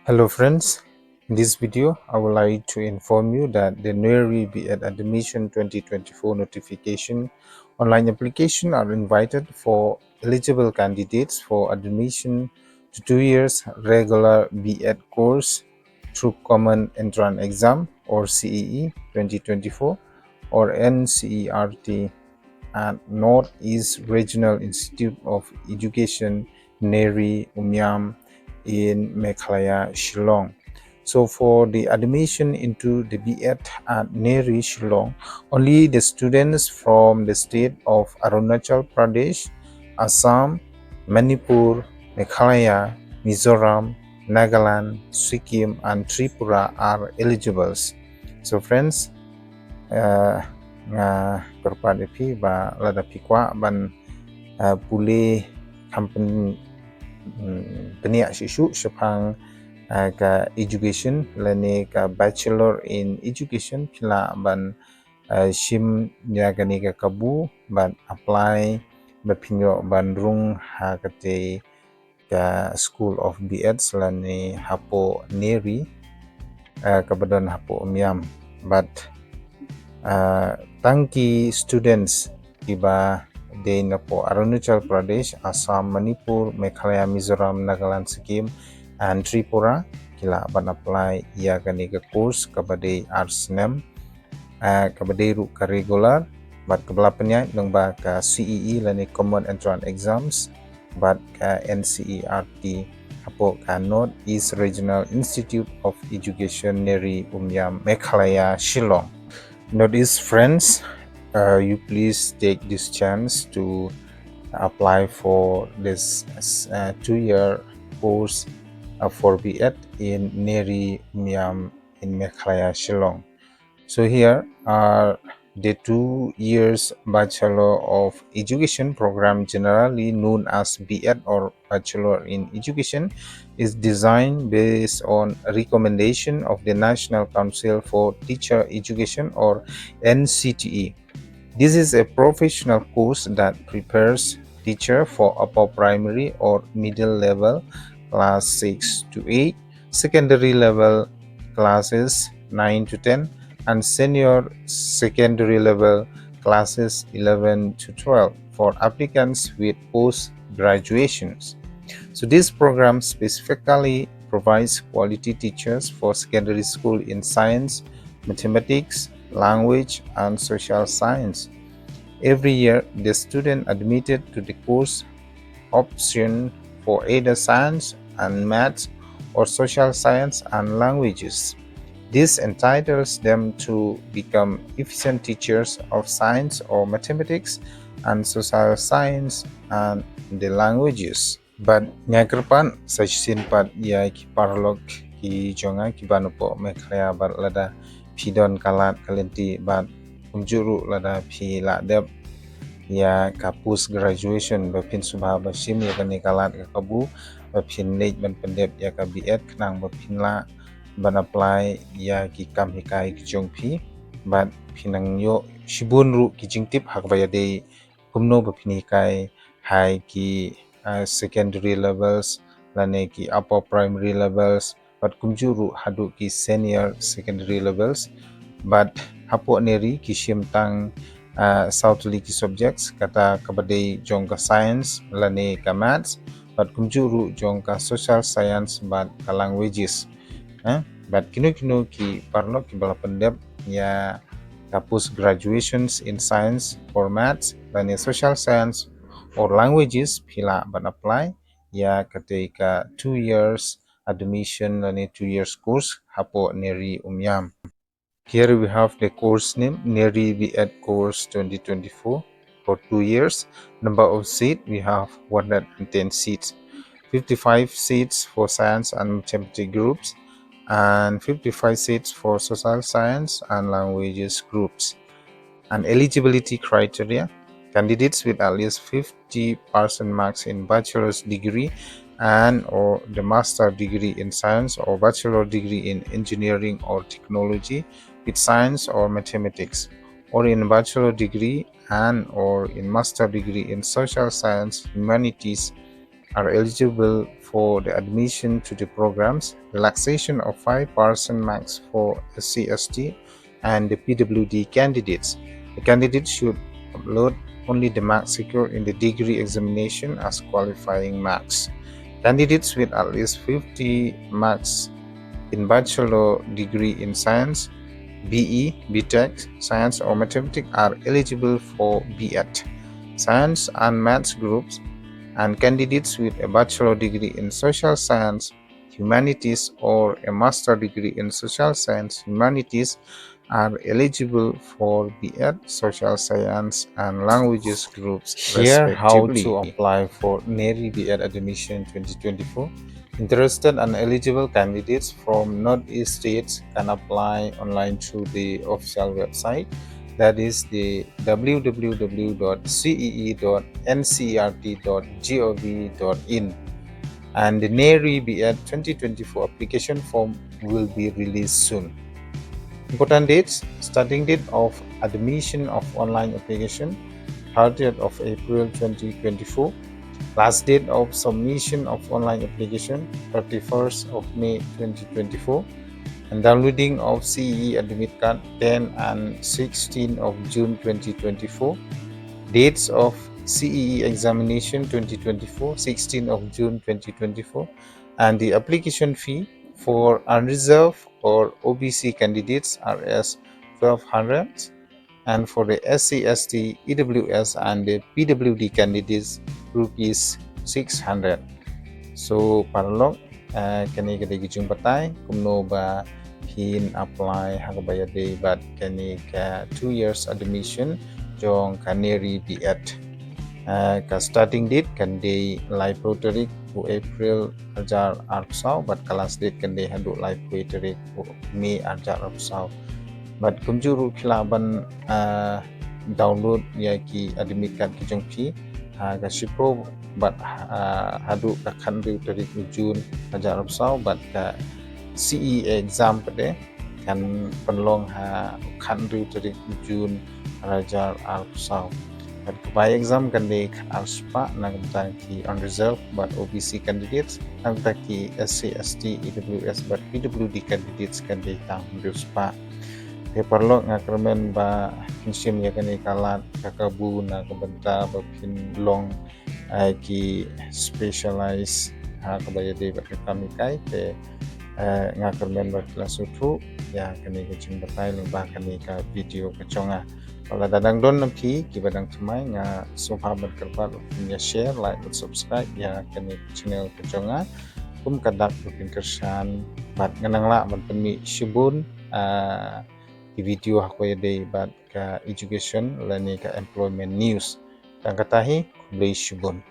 Hello friends, in this video I would like to inform you that the NERIE B.ed Admission 2024 notification online application are invited for eligible candidates for admission to 2 years regular B.ed course through Common Entrance Exam or CEE 2024 or NCERT at Northeast Regional Institute of Education NERIE Umiam in Meghalaya, Shillong. So for the admission into the B.ed at NERIE Shillong, only the students from the state of Arunachal Pradesh, Assam, Manipur, Meghalaya, Mizoram, Nagaland, Sikkim, and Tripura are eligible. So friends, perpad epi ba lada pikwa ban pule company peniak sisu sepang ka education lani ka bachelor in education pila ban shim ya gani ka kabu ban apply ba pinyo ban rung ha kate ka school of B.ed lani hapo NERIE kabadan hapo Umiam but tangki students iba de na po Arunachal Pradesh, Assam, Manipur, Meghalaya, Mizoram, Nagaland, Sikkim, and Tripura kila ban apply ia gani ka course kabade arts nem kabade ru ka regular but kabelapanya nang ba ka CEE lani Common Entrance Exams but ka NCERT apo ka Northeast Regional Institute of Education NERIE Umiam Meghalaya, Shillong. Notice friends, you please take this chance to apply for this 2-year course for B.ed in NERIE Umiam in Meghalaya, Shillong. So here are the 2 years Bachelor of Education program, generally known as B.ed or Bachelor in Education, is designed based on a recommendation of the National Council for Teacher Education or NCTE. This is a professional course that prepares teacher for upper primary or middle level class 6 to 8, secondary level classes 9 to 10, and senior secondary level classes 11 to 12 for applicants with post graduations. So this program specifically provides quality teachers for secondary school in science, mathematics, language, and social science. Every year, the student admitted to the course option for either science and maths or social science and languages. This entitles them to become efficient teachers of science or mathematics and social science and the languages. But nyagrepan sajsin pat ya ki parlok ki jonga ki banupo Meghalaya bat lada pidon kalat kalenti bat umjuru lada pi ladep ya ka post graduation ba pin subha ba sim ya kani kalat ka kabu ba pin late ban pendep ya ka B.ed knang ba pin la ban apply ya ki kam hikai ki jongpi bat pinang yo shibun ru ki jingtip hak ba ya de kumno ba pin hikai hai ki secondary levels lane ki upper primary levels but kumjuru hadu ki senior secondary levels but hapo NERIE ki shimtang Southly ki subjects kata kabadai jong ka science lane ka maths but kumjuru jong ka social science but ka languages but kino ki parno ki bala pendep ya ka post graduations in science or maths lane social science or languages pila but apply ya kate ka 2 years admission lane 2 years course hapo NERIE Umiam. Here we have the course name NERIE B.ed course 2024 for 2 years. Number of seats we have 110 seats, 55 seats for science and mathematics groups, and 55 seats for social science and languages groups. And eligibility criteria: candidates with at least 50% marks in bachelor's degree and or the master degree in science or bachelor degree in engineering or technology with science or mathematics, or in bachelor degree and or in master degree in social science, humanities, are eligible for the admission to the programs, relaxation of 5% max for SC/ST and the PWD candidates. The candidates should upload only the marks secured in the degree examination as qualifying marks. Candidates with at least 50 marks in bachelor degree in science, BE, BTech, science or mathematics are eligible for B.ed. Science and maths groups and candidates with a bachelor degree in social science, humanities or a master degree in social science, humanities are eligible for B.ed, social science and languages groups respectively. Here how to apply for NERIE B.ed admission 2024. Interested and eligible candidates from Northeast states can apply online through the official website, that is the www.cee.ncert.gov.in, and the NERIE B.ed 2024 application form will be released soon. Important dates: starting date of admission of online application 30th of April 2024. Last date of submission of online application 31st of May 2024, and downloading of CEE admit card 10 and 16 of June 2024. Dates of CEE examination 2024 16 of June 2024, and the application fee for unreserved or OBC candidates are as 1200, and for the SC/ST, EWS and the PWD candidates rupees 600. So paralog kani kada gijung patay kumno ba hin apply hakabaya day but kani ka 2 years admission jong kaneri B.ed. Ka starting date kan day live tarik bu April ajar arpsau but kelas date kan day hadu live tarik bu Mei ajar arpsau but kumjuru kilaban download ya ki admit card ki jongpi ka shipro but hadu ka khandu tarik Jun ajar arpsau but ka CE exam pade kan penlong khandu tarik Jun ajar arpsau but by exam kan day arspa nang ki unreserved but OBC candidates nang ki SC/ST EWS but PWD candidates kan day tang ruspa perlo nga kermen ba kinsim ya kani kalat kakabu na kabenta ba pinlong ki specialize kabaya de ba kami kai te nga kermen ba kelas utru ya kani kecing batai leng ba kani ka video keconga wala dadang don nampi ki badang tumai nga sumha ban kerbat ya share like dan subscribe ya kani channel keconga kum kadak pin kersan bat nganang la ban peni shibun di video aku ya day bat ka education lani ka employment news dan katahi kulay shubon.